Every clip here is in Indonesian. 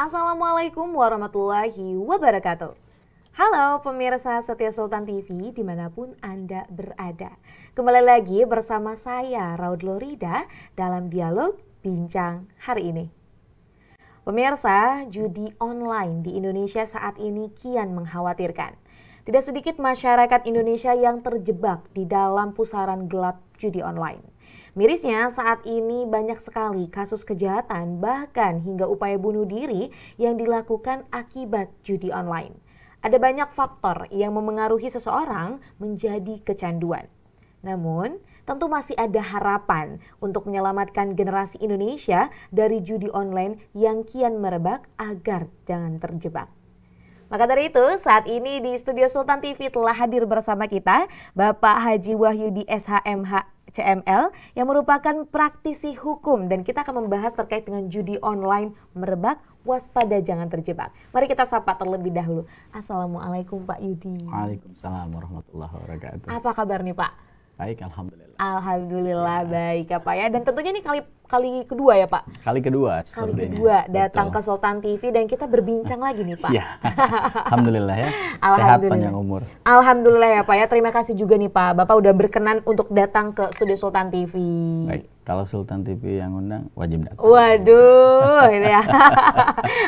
Assalamualaikum warahmatullahi wabarakatuh. Halo pemirsa setia Sultan TV dimanapun Anda berada. Kembali lagi bersama saya Raud Lorida dalam dialog bincang hari ini. Pemirsa, judi online di Indonesia saat ini kian mengkhawatirkan. Tidak sedikit masyarakat Indonesia yang terjebak di dalam pusaran gelap judi online. Mirisnya saat ini banyak sekali kasus kejahatan bahkan hingga upaya bunuh diri yang dilakukan akibat judi online. Ada banyak faktor yang memengaruhi seseorang menjadi kecanduan. Namun, tentu masih ada harapan untuk menyelamatkan generasi Indonesia dari judi online yang kian merebak agar jangan terjebak. Maka dari itu, saat ini di Studio Sultan TV telah hadir bersama kita Bapak Haji Wahyudi SHMH CML yang merupakan praktisi hukum dan kita akan membahas terkait dengan judi online merebak, waspada jangan terjebak. Mari kita sapa terlebih dahulu. Assalamualaikum Pak Yudi. Waalaikumsalam warahmatullahi wabarakatuh. Apa kabar nih Pak? Baik, alhamdulillah. Alhamdulillah ya. Baik ya Pak ya. Dan tentunya ini kali kedua ya Pak? Kali kedua Datang ke Sultan TV dan kita berbincang lagi nih Pak. Ya. Alhamdulillah ya. Sehat panjang umur. Alhamdulillah ya Pak ya. Terima kasih juga nih Pak. Bapak udah berkenan untuk datang ke Studio Sultan TV. Baik. Kalau Sultan TV yang undang wajib datang. Waduh, ini ya.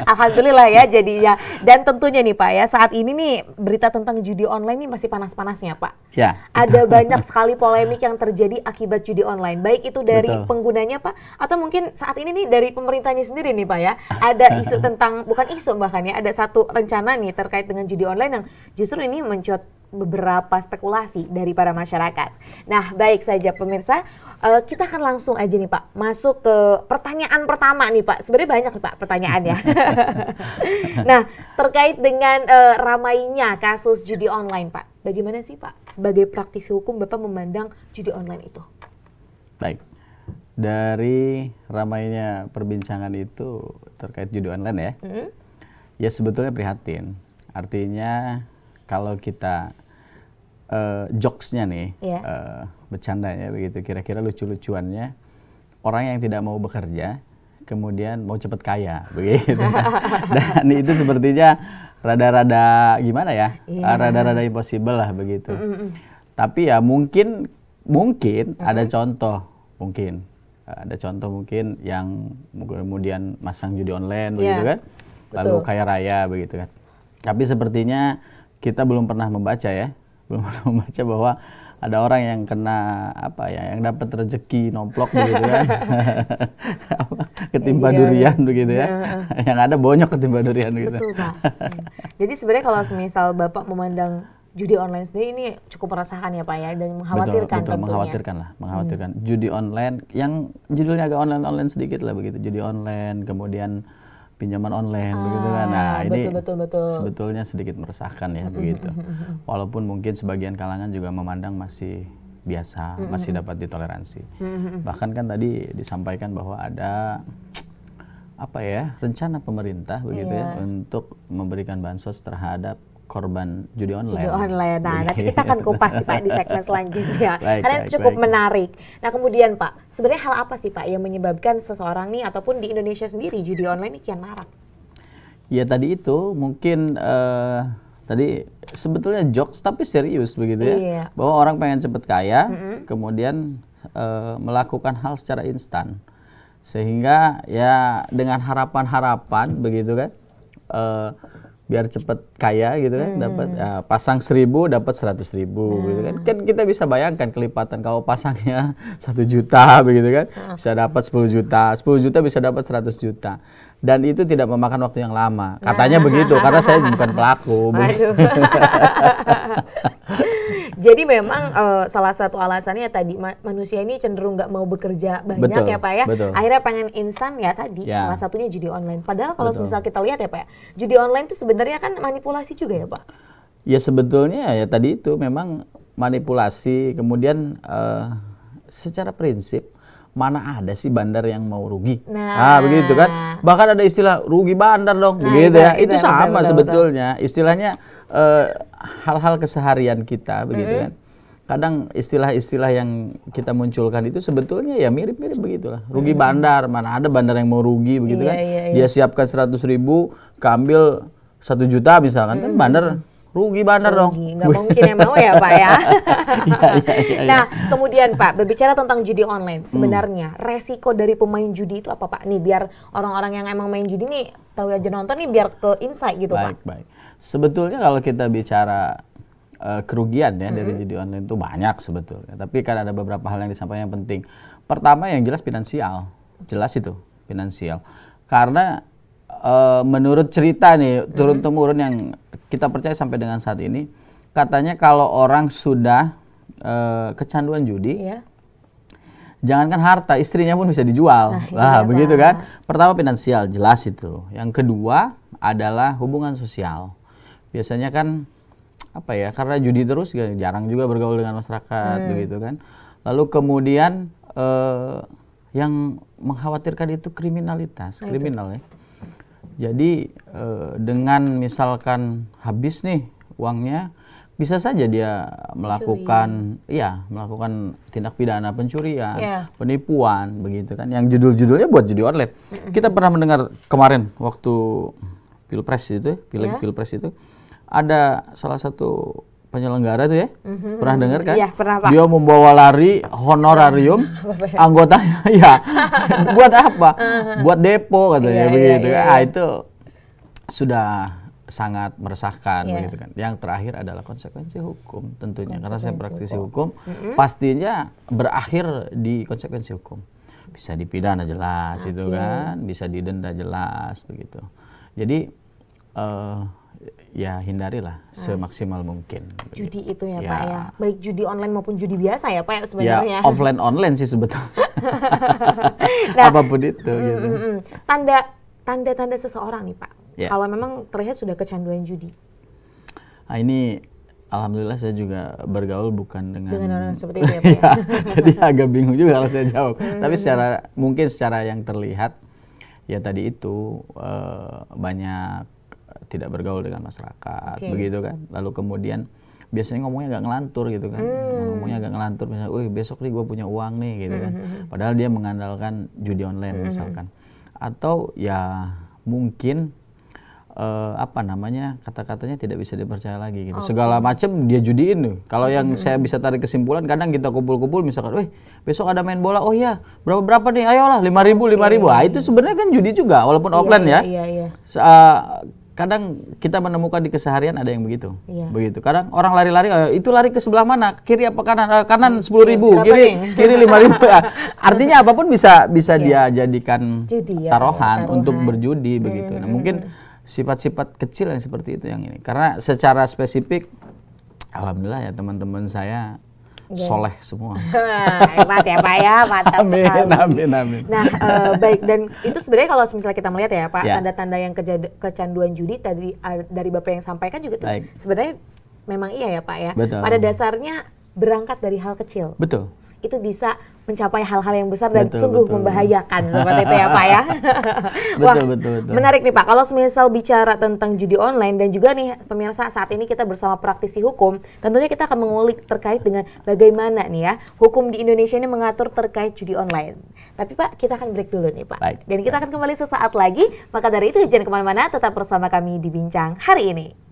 Alhamdulillah ya jadinya. Dan tentunya nih Pak ya, saat ini nih berita tentang judi online ini masih panas-panasnya Pak. Ya. Ada banyak sekali polemik yang terjadi akibat judi online. Baik itu dari penggunanya Pak, atau mungkin saat ini nih dari pemerintahnya sendiri nih Pak ya. Ada isu tentang, bukan isu bahkan ya, ada satu rencana nih terkait dengan judi online yang justru ini mencuat beberapa spekulasi dari para masyarakat. Nah, baik saja pemirsa, kita akan langsung aja nih Pak masuk ke pertanyaan pertama nih Pak. Sebenarnya banyak nih Pak pertanyaannya. Nah, terkait dengan ramainya kasus judi online Pak, bagaimana sih Pak sebagai praktisi hukum Bapak memandang judi online itu? Baik, dari ramainya perbincangan itu terkait judi online ya, ya sebetulnya prihatin. Artinya kalau kita jokesnya nih, bercandanya begitu, kira-kira lucu-lucuannya, orang yang tidak mau bekerja, kemudian mau cepat kaya, begitu. Dan itu sepertinya rada-rada gimana ya, rada-rada impossible lah begitu. Tapi ya mungkin ada contoh, ada contoh mungkin yang kemudian masang judi online, begitu kan, lalu kaya raya, begitu kan. Tapi sepertinya kita belum pernah membaca bahwa ada orang yang kena yang dapat rezeki nomplok begitu kan, ketimpa durian begitu ya, yang ada bonyok ketimpa durian gitu. Betul Pak. Jadi sebenarnya kalau semisal Bapak memandang judi online sendiri ini cukup merasakan ya Pak ya, dan mengkhawatirkan betul, mengkhawatirkan. Judi online yang judulnya agak online sedikit lah begitu, judi online, kemudian pinjaman online begitu kan. Nah, ini betul. Sebetulnya sedikit meresahkan ya begitu. Walaupun mungkin sebagian kalangan juga memandang masih biasa, masih dapat ditoleransi. Bahkan kan tadi disampaikan bahwa ada rencana pemerintah begitu ya untuk memberikan bansos terhadap korban judi online. Judi online. Nah, nanti kita akan kupas Pak di segmen selanjutnya. Karena cukup menarik. Nah, kemudian Pak, sebenarnya hal apa sih Pak yang menyebabkan seseorang nih ataupun di Indonesia sendiri judi online ini kian marak? Ya tadi itu mungkin tadi sebetulnya jokes tapi serius begitu ya. Bahwa orang pengen cepet kaya, kemudian melakukan hal secara instan. Sehingga ya dengan harapan-harapan begitu kan, biar cepet kaya gitu kan, dapat pasang 1.000 dapat 100.000 gitu kan. Kan kita bisa bayangkan kelipatan kalau pasangnya 1 juta begitu kan, bisa dapat 10 juta, 10 juta bisa dapat 100 juta. Dan itu tidak memakan waktu yang lama. Katanya begitu, karena saya bukan pelaku. Jadi memang salah satu alasannya tadi manusia ini cenderung nggak mau bekerja banyak ya Pak ya. Akhirnya pengen instan ya tadi, salah satunya judi online. Padahal kalau misal kita lihat ya Pak ya, judi online itu sebenarnya kan manipulasi juga ya Pak? Ya sebetulnya ya tadi itu memang manipulasi, kemudian secara prinsip mana ada sih bandar yang mau rugi? Nah, begitu kan. Bahkan ada istilah rugi bandar dong, begitu ya. Itu sama sebetulnya. Istilahnya hal-hal keseharian kita begitu kan. kadang istilah-istilah yang kita munculkan itu sebetulnya ya mirip-mirip begitulah. Rugi bandar, mana ada bandar yang mau rugi begitu kan? Dia siapkan 100.000, keambil 1 juta misalkan, kan bandar rugi bandar dong. Nggak mungkin yang mau ya Pak ya. Nah kemudian Pak, berbicara tentang judi online, sebenarnya resiko dari pemain judi itu apa Pak? Nih biar orang-orang yang emang main judi nih tahu aja nonton nih biar ke insight gitu Pak. Baik. Sebetulnya kalau kita bicara kerugian ya dari judi online itu banyak sebetulnya. Tapi kan ada beberapa hal yang disampaikan yang penting. Pertama yang jelas finansial. Jelas itu finansial. Karena menurut cerita nih turun-temurun yang kita percaya sampai dengan saat ini, katanya kalau orang sudah kecanduan judi, jangankan harta, istrinya pun bisa dijual. Nah, begitu kan. Pertama finansial, jelas itu. Yang kedua adalah hubungan sosial. Biasanya kan apa ya, karena judi terus jarang juga bergaul dengan masyarakat begitu kan. Lalu kemudian yang mengkhawatirkan itu kriminalitas, kriminal ya. Jadi dengan misalkan habis nih uangnya, bisa saja dia melakukan melakukan tindak pidana pencurian, penipuan begitu kan. Yang judul-judulnya buat judi online. Kita pernah mendengar kemarin waktu Pilpres itu, Pilpres itu ada salah satu penyelenggara tuh ya, pernah dengar kan? Iya, pernah Pak. Dia membawa lari honorarium anggotanya, ya. Buat apa? Buat depo katanya begitu. Itu sudah sangat meresahkan begitu kan. Yang terakhir adalah konsekuensi hukum tentunya, karena saya praktisi hukum, pastinya berakhir di konsekuensi hukum. Bisa dipidana jelas itu kan, bisa didenda jelas begitu. Jadi ya hindarilah semaksimal mungkin. Judi itu ya Pak ya, baik judi online maupun judi biasa ya Pak ya sebenarnya. Ya offline online sih sebetulnya. Apapun itu. Gitu. Tanda-tanda seseorang nih Pak, kalau memang terlihat sudah kecanduan judi. Nah, ini alhamdulillah saya juga bergaul bukan dengan orang seperti itu ya Pak ya. Jadi agak bingung juga kalau saya jawab. Tapi secara yang terlihat ya tadi itu banyak tidak bergaul dengan masyarakat, begitu kan. Lalu kemudian biasanya ngomongnya agak ngelantur gitu kan, ngomongnya agak ngelantur, misalnya, besok nih gue punya uang nih gitu kan. Padahal dia mengandalkan judi online misalkan. Atau ya mungkin kata-katanya tidak bisa dipercaya lagi gitu. Segala macam dia judiin tuh. Kalau yang saya bisa tarik kesimpulan, kadang kita kumpul-kumpul misalkan, besok ada main bola, oh iya berapa nih, ayolah 5.000. Itu sebenarnya kan judi juga walaupun offline ya. Kadang kita menemukan di keseharian ada yang begitu, begitu. Kadang orang lari-lari, itu lari ke sebelah mana? Kiri apa kanan? Kanan 10.000, kiri 5.000. Artinya apapun bisa dia jadikan taruhan untuk berjudi begitu. Nah, mungkin sifat-sifat kecil yang seperti itu yang ini. Karena secara spesifik, alhamdulillah ya teman-teman saya soleh semua. Hebat ya Pak ya, mantap sekali. Amin. Nah, baik, dan itu sebenarnya kalau misalnya kita melihat ya Pak, tanda-tanda yang kecanduan judi tadi dari Bapak yang sampaikan juga tuh sebenarnya memang iya ya Pak ya. Betul. Pada dasarnya berangkat dari hal kecil. Betul. Itu bisa mencapai hal-hal yang besar dan sungguh membahayakan seperti itu ya Pak ya. Betul. Menarik nih Pak, kalau misal bicara tentang judi online dan juga nih pemirsa, saat ini kita bersama praktisi hukum, tentunya kita akan mengulik terkait dengan bagaimana nih ya hukum di Indonesia ini mengatur terkait judi online. Tapi Pak, kita akan break dulu nih Pak. Dan kita akan kembali sesaat lagi, maka dari itu jangan kemana-mana, tetap bersama kami di Bincang hari ini.